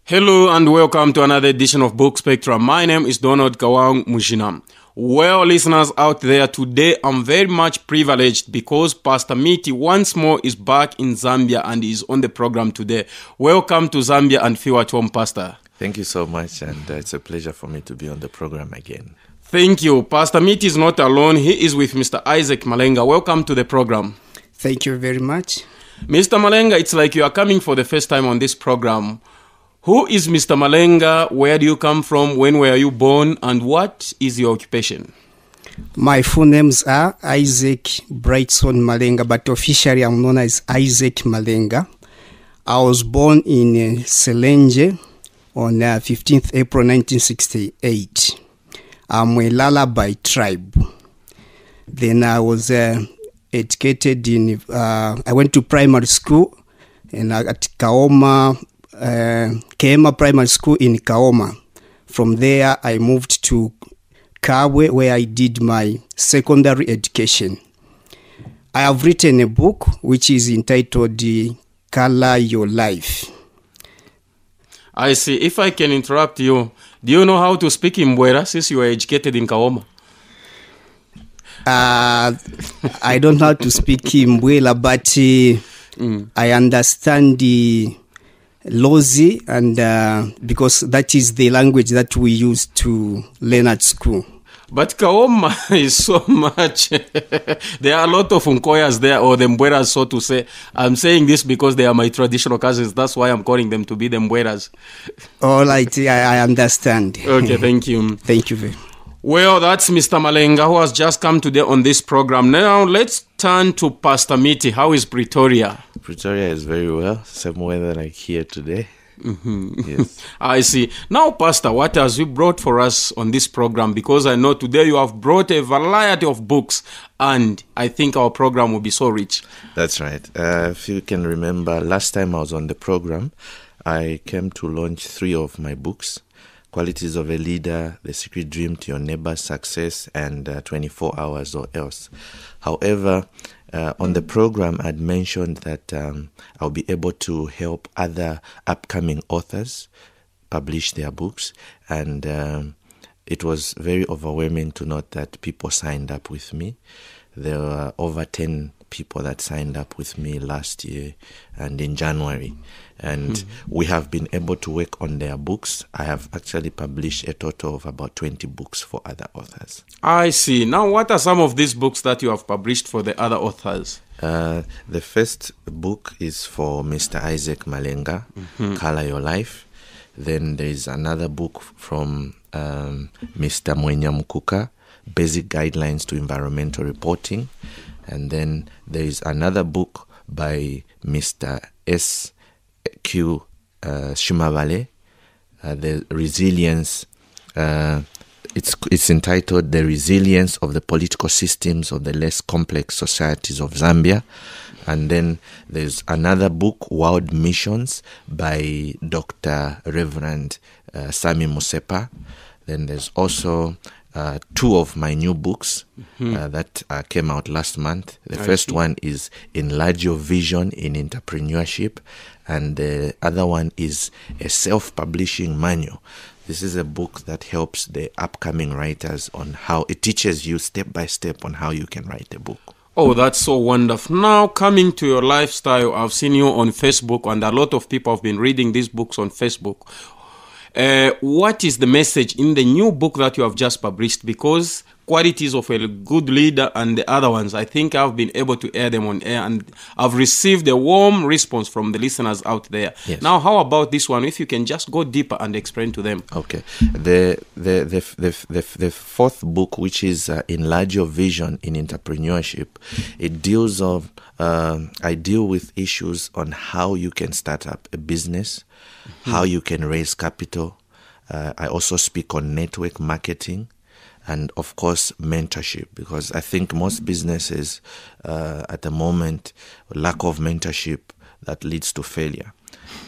Hello and welcome to another edition of Book Spectrum. My name is Donald Kawang Mujina. Well, listeners out there, today I'm very much privileged because Pastor Miti once more is back in Zambia and is on the program today. Welcome to Zambia and feel at home, Pastor. Thank you so much, and it's a pleasure for me to be on the program again. Thank you. Pastor Miti is not alone. He is with Mr. Isaac Malenga. Welcome to the program. Thank you very much. Mr. Malenga, it's like you are coming for the first time on this program. Who is Mr. Malenga? Where do you come from? When were you born? And what is your occupation? My full names are Isaac Brightson Malenga, but officially I'm known as Isaac Malenga. I was born in Selenje on 15th April 1968. I'm a Lullaby tribe. Then I was educated in, I went to primary school at Kaoma, Kema Primary School in Kaoma. From there, I moved to Kabwe, where I did my secondary education. I have written a book which is entitled Color Your Life. I see. If I can interrupt you, do you know how to speak Mbwera since you were educated in Kaoma? I don't know how to speak Mbwela, but I understand the Lozi, and because that is the language that we use to learn at school. But Kaoma is so much. There are a lot of Nkoyas there, or the Mbweras, so to say. I'm saying this because they are my traditional cousins. That's why I'm calling them to be the Mbweras. All right, I understand. Okay, thank you. Thank you very much. Well, that's Mr. Malenga, who has just come today on this program. Now, let's turn to Pastor Miti. How is Pretoria? Pretoria is very well. Same weather like here today. Mm-hmm. Yes. I see. Now, Pastor, what has you brought for us on this program? Because I know today you have brought a variety of books, and I think our program will be so rich. That's right. If you can remember, last time I was on the program, I came to launch 3 of my books. Qualities of a Leader, The Secret Dream to Your Neighbor's Success, and 24 Hours or Else. However, on the program, I'd mentioned that I'll be able to help other upcoming authors publish their books, and it was very overwhelming to note that people signed up with me. There were over 10 people that signed up with me last year and in January. And we have been able to work on their books. I have actually published a total of about 20 books for other authors. I see. Now, what are some of these books that you have published for the other authors? The first book is for Mr. Isaac Malenga, Color Your Life. Then there is another book from Mr. Mwenya Mukuka, Basic Guidelines to Environmental Reporting. And then there is another book by Mr. S.Q. Shumavale, The Resilience. It's entitled The Resilience of the Political Systems of the Less Complex Societies of Zambia. And then there's another book, World Missions, by Dr. Reverend Sami Musepa. Then there's also 2 of my new books that came out last month. The first one is Enlarge Your Vision in Entrepreneurship, and the other one is a self-publishing manual. This is a book that helps the upcoming writers on how it teaches you step by step on how you can write a book. Oh, that's so wonderful. Now, coming to your lifestyle, I've seen you on Facebook, and a lot of people have been reading these books on Facebook. What is the message in the new book that you have just published? Because qualities of a good leader and the other ones, I think I've been able to air them on air, and I've received a warm response from the listeners out there. Yes. Now, how about this one? If you can just go deeper and explain to them. Okay. The 4th book, which is Enlarge Your Vision in Entrepreneurship, it deals of I deal with issues on how you can start up a business, how you can raise capital. I also speak on network marketing, and of course mentorship, because I think most businesses at the moment lack of mentorship that leads to failure.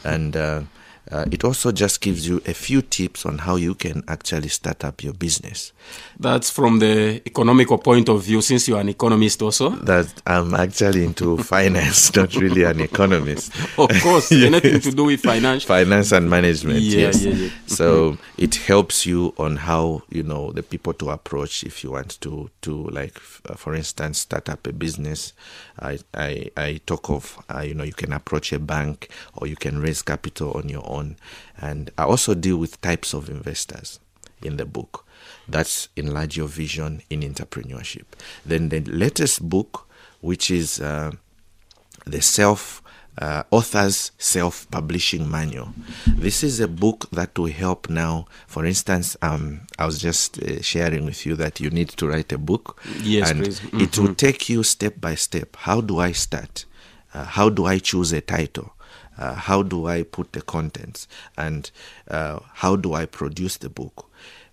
And It also just gives you a few tips on how you can actually start up your business. That's from the economical point of view, since you're an economist also. That I'm actually into finance, not really an economist. Of course, Yes. anything to do with Finance and management, yes. Yeah. So it helps you on how, the people to approach if you want to like, for instance, start up a business. I talk of, you can approach a bank or you can raise capital on your own. And I also deal with types of investors in the book. That's Enlarge Your Vision in Entrepreneurship. Then the latest book, which is the author's self-publishing manual. This is a book that will help now. For instance, I was just sharing with you that you need to write a book. Yes, and please. It will take you step by step. How do I start? How do I choose a title? How do I put the contents? And how do I produce the book?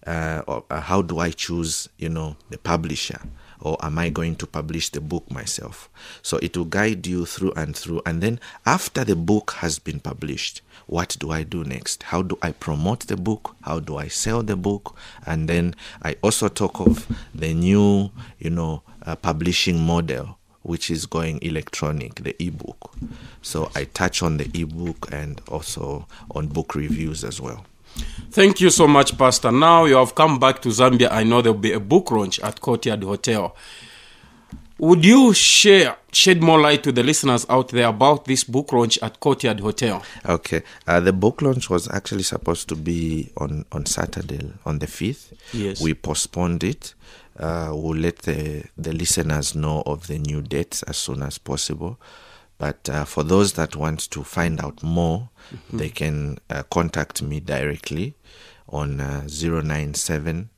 Or how do I choose, the publisher? Or am I going to publish the book myself? So it will guide you through and through. And then after the book has been published, what do I do next? How do I promote the book? How do I sell the book? And then I also talk of the new, publishing model, which is going electronic, the ebook. So I touch on the ebook and also on book reviews as well. Thank you so much, Pastor. Now you have come back to Zambia. I know there will be a book launch at Courtyard Hotel. Would you shed more light to the listeners out there about this book launch at Courtyard Hotel? Okay. The book launch was actually supposed to be on Saturday, on the 5th. Yes. We postponed it. We'll let the listeners know of the new dates as soon as possible. But for those that want to find out more, they can contact me directly on 097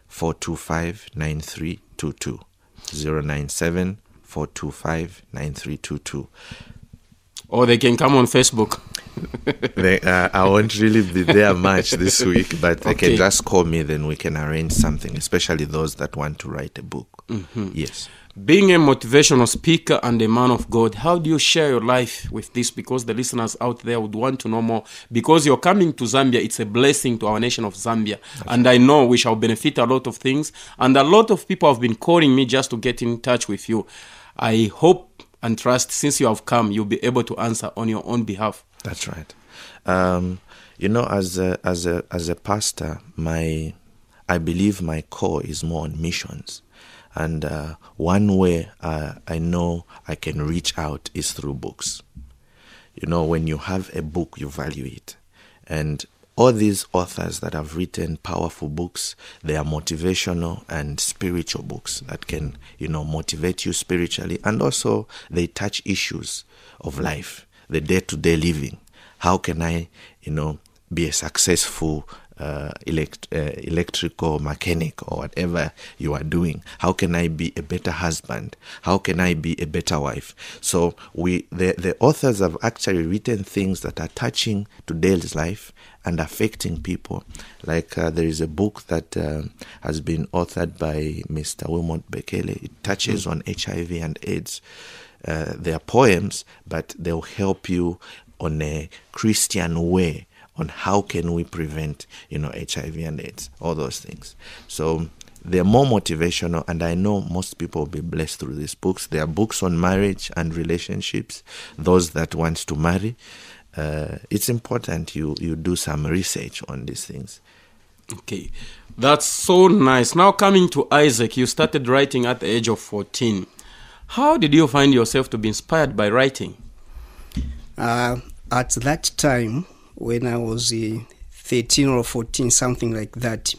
425 9322. 097 425 9322. Or they can come on Facebook. I won't really be there much this week, but they can just call me, then we can arrange something, especially those that want to write a book. Yes. Being a motivational speaker and a man of God, how do you share your life with this? Because the listeners out there would want to know more. Because you're coming to Zambia, it's a blessing to our nation of Zambia. And I know we shall benefit a lot of things. And a lot of people have been calling me just to get in touch with you. I hope and trust, since you have come, you'll be able to answer on your own behalf. That's right. As a pastor, I believe my core is more on missions. And one way I know I can reach out is through books. When you have a book, you value it. And all these authors that have written powerful books, they are motivational and spiritual books that can, motivate you spiritually. And also they touch issues of life, the day-to-day living. How can I, be a successful electrical mechanic or whatever you are doing? How can I be a better husband? How can I be a better wife? So the authors have actually written things that are touching today's life and affecting people. Like there is a book that has been authored by Mr. Wilmot Bekele. It touches on HIV and AIDS. They are poems, but they'll help you on a Christian way on how can we prevent, HIV and AIDS, all those things. So they're more motivational, and I know most people will be blessed through these books. There are books on marriage and relationships, those that want to marry. It's important you do some research on these things. Okay, that's so nice. Now coming to Isaac, you started writing at the age of 14. How did you find yourself to be inspired by writing? At that time, when I was 13 or 14, something like that,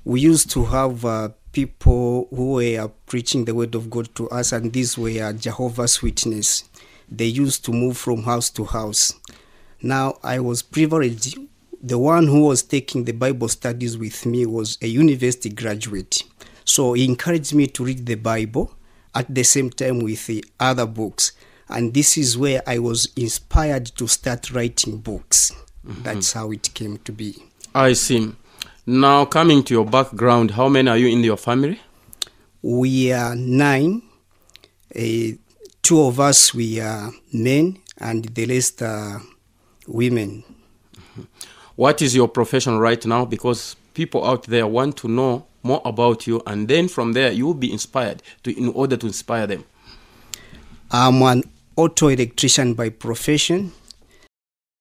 we used to have people who were preaching the word of God to us, and these were Jehovah's Witnesses. They used to move from house to house. Now, I was privileged. The one who was taking the Bible studies with me was a university graduate. So he encouraged me to read the Bible at the same time with the other books. And this is where I was inspired to start writing books. That's how it came to be. I see. Now, coming to your background, how many are you in your family? We are 9. 2 of us, we are men, and the rest are women. What is your profession right now? Because people out there want to know more about you, and then from there you will be inspired in order to inspire them. I'm an auto electrician by profession.